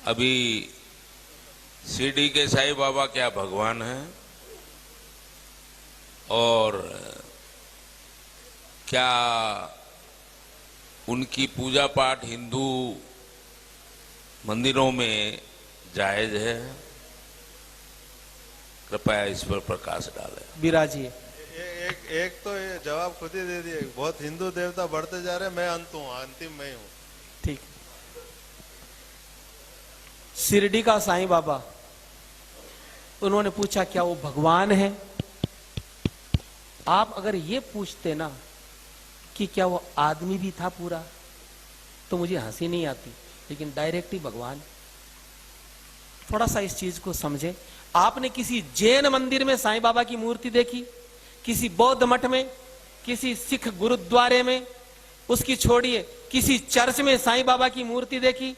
अभी शिरडी के साईं बाबा क्या भगवान हैं और क्या उनकी पूजा पाठ हिंदू मंदिरों में जायज है? कृपया इस पर प्रकाश डालें। विराजिए। एक तो ये जवाब खुद ही दे दिए। बहुत हिंदू देवता बढ़ते जा रहे हैं, मैं अंत हूं, अंतिम मैं हूं। ठीक। शिरडी का साईं बाबा, उन्होंने पूछा क्या वो भगवान है? आप अगर ये पूछते ना कि क्या वो आदमी भी था पूरा, तो मुझे हंसी नहीं आती, लेकिन डायरेक्ट ही भगवान। थोड़ा सा इस चीज को समझे। आपने किसी जैन मंदिर में साईं बाबा की मूर्ति देखी? किसी बौद्ध मठ में, किसी सिख गुरुद्वारे में, उसकी छोड़िए किसी चर्च में साईं बाबा की मूर्ति देखी?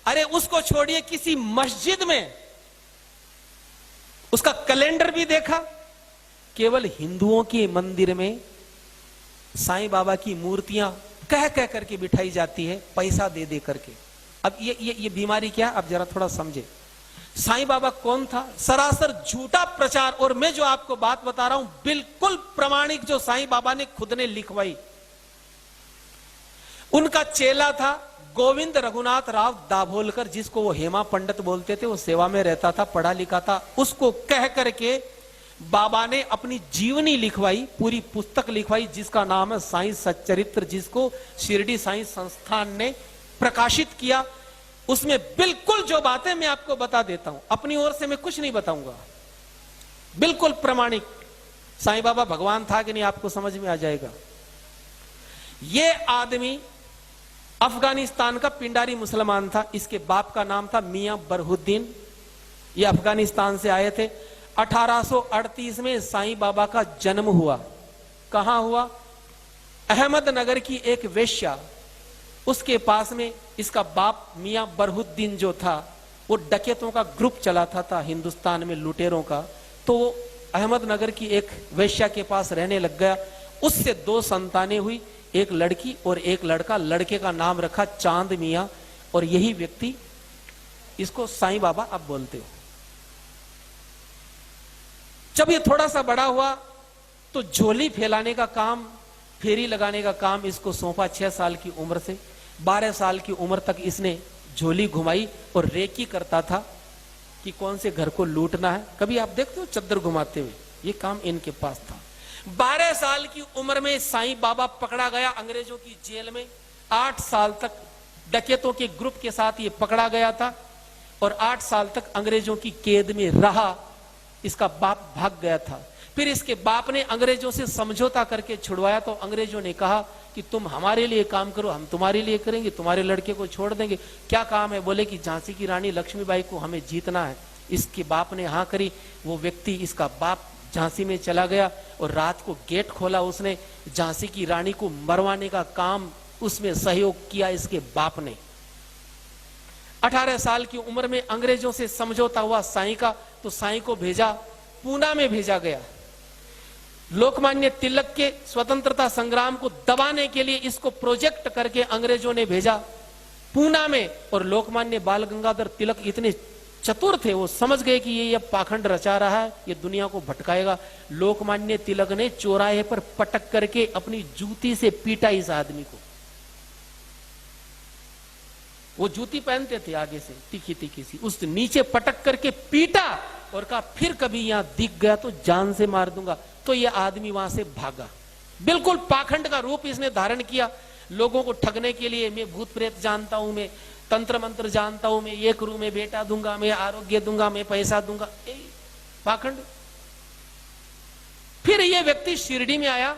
अरे उसको छोड़िए किसी मस्जिद में उसका कैलेंडर भी देखा? केवल हिंदुओं के मंदिर में साईं बाबा की मूर्तियां कह कह करके बिठाई जाती है, पैसा दे दे करके। अब ये बीमारी क्या? अब जरा थोड़ा समझे। साईं बाबा कौन था? सरासर झूठा प्रचार। और मैं जो आपको बात बता रहा हूं बिल्कुल प्रमाणिक, जो साईं बाबा ने खुद ने लिखवाई। उनका चेला था गोविंद रघुनाथ राव दाभोलकर, जिसको वो हेमा पंडित बोलते थे। वो सेवा में रहता था, पढ़ा लिखा था। उसको कह करके बाबा ने अपनी जीवनी लिखवाई, पूरी पुस्तक लिखवाई, जिसका नाम है साईं सच्चरित्र, जिसको शिरडी साईं संस्थान ने प्रकाशित किया। उसमें बिल्कुल जो बातें मैं आपको बता देता हूं, अपनी ओर से मैं कुछ नहीं बताऊंगा, बिल्कुल प्रमाणिक। साईं बाबा भगवान था कि नहीं आपको समझ में आ जाएगा। ये आदमी अफगानिस्तान का पिंडारी मुसलमान था। इसके बाप का नाम था मियां बरहुद्दीन। ये अफगानिस्तान से आए थे। 1838 में साईं बाबा का जन्म हुआ। कहां हुआ? अहमदनगर की एक वेश्या, उसके पास में इसका बाप मियां बरहुद्दीन जो था, वो डकैतों का ग्रुप चलाता था हिंदुस्तान में, लुटेरों का। तो वो अहमदनगर की एक वेश्या के पास रहने लग गया। उससे 2 संतानें हुई, एक लड़की और एक लड़का। लड़के का नाम रखा चांद मियां, और यही व्यक्ति, इसको साईं बाबा अब बोलते हो। जब ये थोड़ा सा बड़ा हुआ तो झोली फैलाने का काम, फेरी लगाने का काम इसको सौंपा। 6 साल की उम्र से 12 साल की उम्र तक इसने झोली घुमाई और रेकी करता था कि कौन से घर को लूटना है। कभी आप देखते हो चद्दर घुमाते हुए? ये काम इनके पास था। 12 साल की उम्र में साईं बाबा पकड़ा गया अंग्रेजों की जेल में। 8 साल तक डकैतों के ग्रुप के साथ ये पकड़ा गया था और 8 साल तक अंग्रेजों की कैद में रहा। इसका बाप भाग गया था। फिर इसके बाप ने अंग्रेजों से समझौता करके छुड़वाया। तो अंग्रेजों ने कहा कि तुम हमारे लिए काम करो, हम तुम्हारे लिए करेंगे, तुम्हारे लड़के को छोड़ देंगे। क्या काम है? बोले कि झांसी की रानी लक्ष्मीबाई को हमें जीतना है। इसके बाप ने हाँ करी। वो व्यक्ति, इसका बाप, झांसी में चला गया और रात को गेट खोला उसने। झांसी की रानी को मरवाने का काम उसमें सहयोग किया इसके बाप ने। 18 साल की उम्र में अंग्रेजों से समझौता हुआ साईं का, तो साईं को भेजा, पूना में भेजा गया। लोकमान्य तिलक के स्वतंत्रता संग्राम को दबाने के लिए इसको प्रोजेक्ट करके अंग्रेजों ने भेजा पूना में। और लोकमान्य बाल गंगाधर तिलक इतने चतुर थे, वो समझ गए कि ये पाखंड रचा रहा है, ये दुनिया को भटकाएगा। लोकमान्य तिलक ने चौराहे पर पटक करके अपनी जूती से पीटा इस आदमी को। वो जूती पहनते थे आगे से, तीखी तीखी सी, उस नीचे पटक करके पीटा और कहा फिर कभी यहां दिख गया तो जान से मार दूंगा। तो ये आदमी वहां से भागा। बिल्कुल पाखंड का रूप इसने धारण किया लोगों को ठगने के लिए। मैं भूत प्रेत जानता हूं, मैं तंत्र मंत्र जानता हूं, मैं ये करूं, मैं बेटा दूंगा, मैं आरोग्य दूंगा, मैं पैसा दूंगा, पाखंड। फिर ये व्यक्ति शिरडी में आया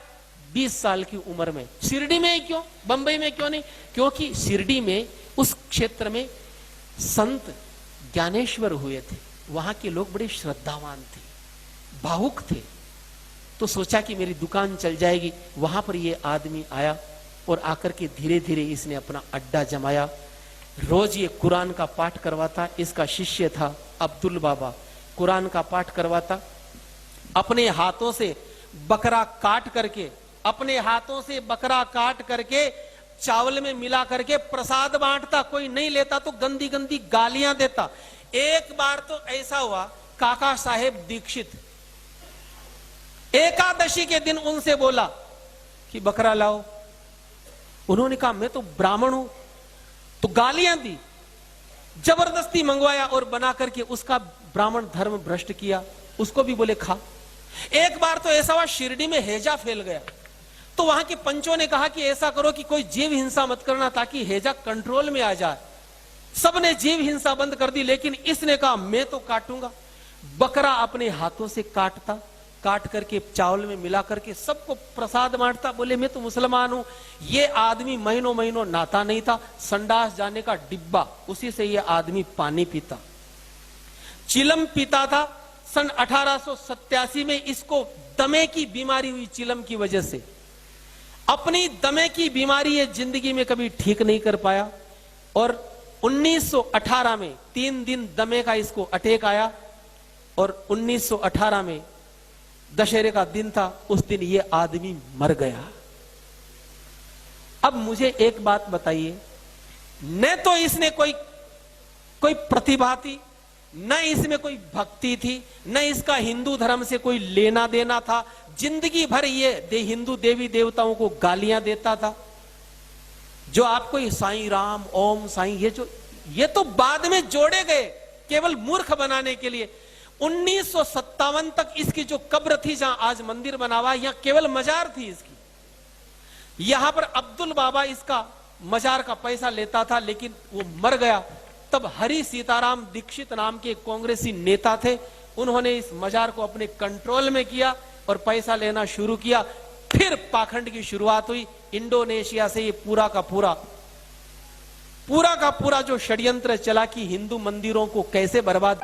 20 साल की उम्र में। शिरडी में ही क्यों, बंबई में क्यों नहीं? क्योंकि शिरडी में, उस क्षेत्र में संत ज्ञानेश्वर हुए थे। वहां के लोग बड़े श्रद्धावान थे, भावुक थे। तो सोचा कि मेरी दुकान चल जाएगी। वहां पर ये आदमी आया और आकर के धीरे धीरे इसने अपना अड्डा जमाया। रोज ये कुरान का पाठ करवाता। इसका शिष्य था अब्दुल बाबा, कुरान का पाठ करवाता। अपने हाथों से बकरा काट करके, अपने हाथों से बकरा काट करके चावल में मिला करके प्रसाद बांटता, कोई नहीं लेता तो गंदी गंदी गालियां देता। एक बार तो ऐसा हुआ, काका साहेब दीक्षित एकादशी के दिन उनसे बोला कि बकरा लाओ। उन्होंने कहा मैं तो ब्राह्मण हूं, तो गालियां दी, जबरदस्ती मंगवाया और बना करके उसका ब्राह्मण धर्म भ्रष्ट किया। उसको भी बोले खा। एक बार तो ऐसा हुआ, शिरडी में हैजा फैल गया, तो वहां के पंचों ने कहा कि ऐसा करो कि कोई जीव हिंसा मत करना ताकि हैजा कंट्रोल में आ जाए। सबने जीव हिंसा बंद कर दी, लेकिन इसने कहा मैं तो काटूंगा। बकरा अपने हाथों से काटता, काट करके चावल में मिला करके सबको प्रसाद बांटता। बोले मैं तो मुसलमान हूं। ये आदमी महीनों महीनों नहाता नहीं था, संडास जाने का डिब्बा, उसी से ये आदमी पानी पीता, चिलम पीता था। सन 1887 में इसको दमे की बीमारी हुई। चिलम की वजह से अपनी दमे की बीमारी ये जिंदगी में कभी ठीक नहीं कर पाया, और 1918 में 3 दिन दमे का इसको अटैक आया, और 1918 में दशहरे का दिन था, उस दिन ये आदमी मर गया। अब मुझे एक बात बताइए, न तो इसने कोई प्रतिभा थी, न इसमें कोई भक्ति थी, न इसका हिंदू धर्म से कोई लेना देना था। जिंदगी भर ये हिंदू देवी देवताओं को गालियां देता था। जो आपको ये साईं राम, ओम साईं, ये तो बाद में जोड़े गए केवल मूर्ख बनाने के लिए। 1957 तक इसकी जो कब्र थी, जहां आज मंदिर बना हुआ, यहां केवल मजार थी इसकी। यहां पर अब्दुल बाबा इसका मजार का पैसा लेता था, लेकिन वो मर गया। तब हरि सीताराम दीक्षित नाम के कांग्रेसी नेता थे, उन्होंने इस मजार को अपने कंट्रोल में किया और पैसा लेना शुरू किया। फिर पाखंड की शुरुआत हुई। इंडोनेशिया से ये पूरा का पूरा जो षड्यंत्र चला कि हिंदू मंदिरों को कैसे बर्बाद